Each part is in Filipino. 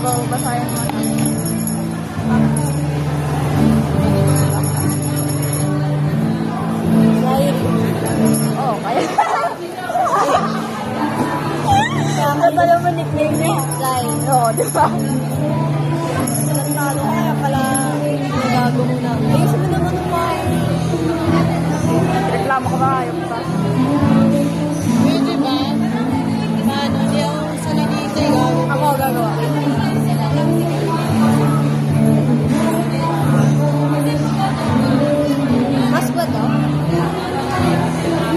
basahin mo na. Oh, kaya. Ang pala mo nickname niya. Fly. Oo, di ba? Nagtalo kaya pala nagago mo na. Ayusin mo naman ang mga. Reklamo ka ba? Ayaw mo ba? Pwede ba? Paano? Hindi ako sa nakikita. Ako gagawa. Mas ba to?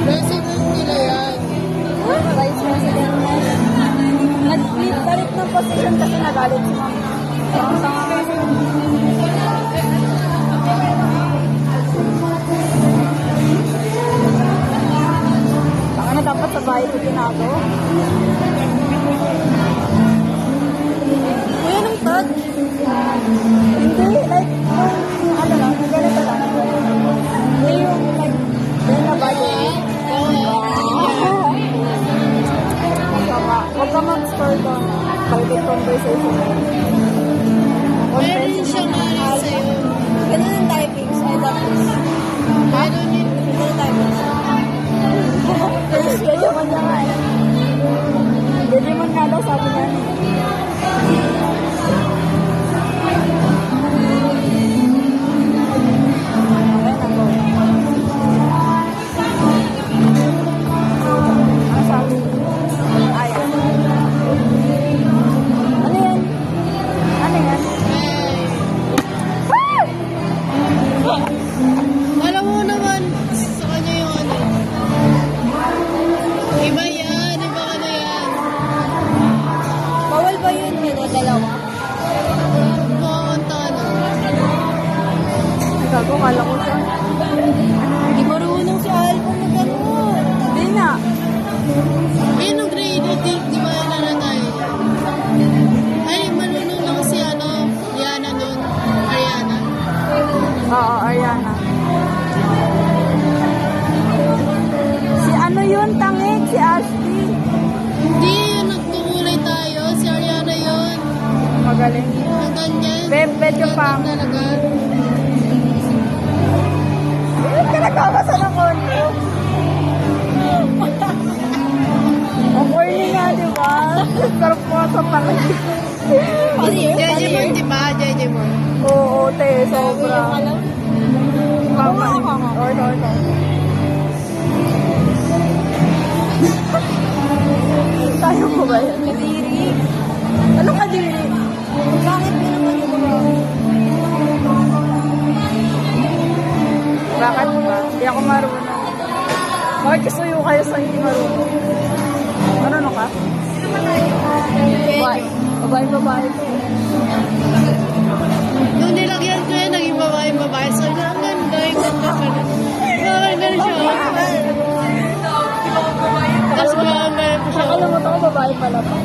President nila yan. Vice President mo. Nag-flip ng position kasi nagalit si ma'am. Baka na dapat sa bahay ko tinago. Kuya, nung tag? Hindi, like, ano lang, ganito lang. Hindi yung, like, yun na ba yun? Huwag ka mag-store doon. Private conversation. Meron siyang ano sa'yo. Ganun yung typings. I love this. Meron yun. Ito yung typings. Kaya man niya nga eh. Hindi man nga daw sabi niya. Alam mo naman sa kanya yung ano. Iba yan. Iba ano yan. Bawal ba yun yun o dalawa? Makakanta ano. Gago, kala ko siya. Hindi marunong si Alvin na gano'n. Hindi na. Eh, nung grade 8, di ba yan na tayo? Ay, marunong lang si ano, Yana nun. Ariana. Oo, Ariana. Si ano yun, tangik? Si Ashley. Hindi, yung nagtulay tayo. Si Ariana yun. Magaling. Ang ganyan. Medyo pang. Talaga. Kinagkabasa ng konti. Ang corny nga, di ba? Sarap mo sa pangit. Jejemon, di ba? Jejemon. Oo, te, sobra. Kama. Or. Tayo ko ba yan? Kadiri. Anong kadiri? Bakit mo naman ito ba? Bakit ba? Hindi ako marunong. Bakit kasuyo kayo sa hindi marunong? Marunong ka? Babae. Nung nilagyan ko yan, naging babae. So, ang ganda, yung ganda pa rin. Bakit ganun siya? Tapos meron pa siya. Nakalimutan ko, babae pala pa.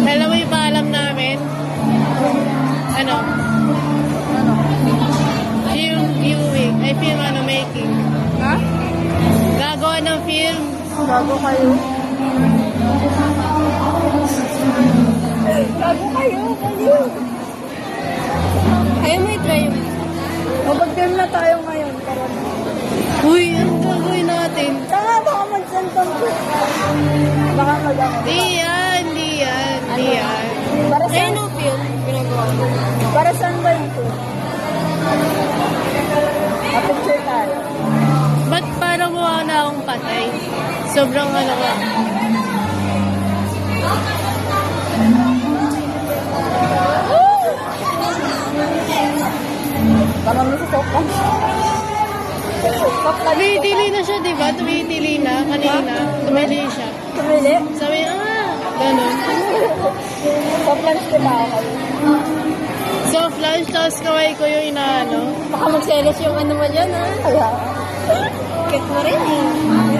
Alam mo yung paalam namin? Ano? Film viewing. Ay, film making. Ha? Gagawa ng film. Gago kayo. Kayo. Ayaw mo i-try yun. Mag-film na tayo ngayon. Karon. Uy, ano gagawin natin? Saka baka mag-sentong ko. Baka mag-ano. Di yan. Para saan? Ayun ang film. Ginagawa mo. Para saan ba yung film? A-picture tayo. Ba't parang mukha na akong patay? Sobrang ano ka. Parang may sasokpan siya. Tumitili na siya, di ba? Tumitili na. Kanina. Tumili siya. Tumili? Sabi, ganun. Soft lunch kita ako. Soft lunch, tapos kaway ko yung inaano. Baka magselos yung ano mo dyan, ha? Kaya. Cute mo rin, eh.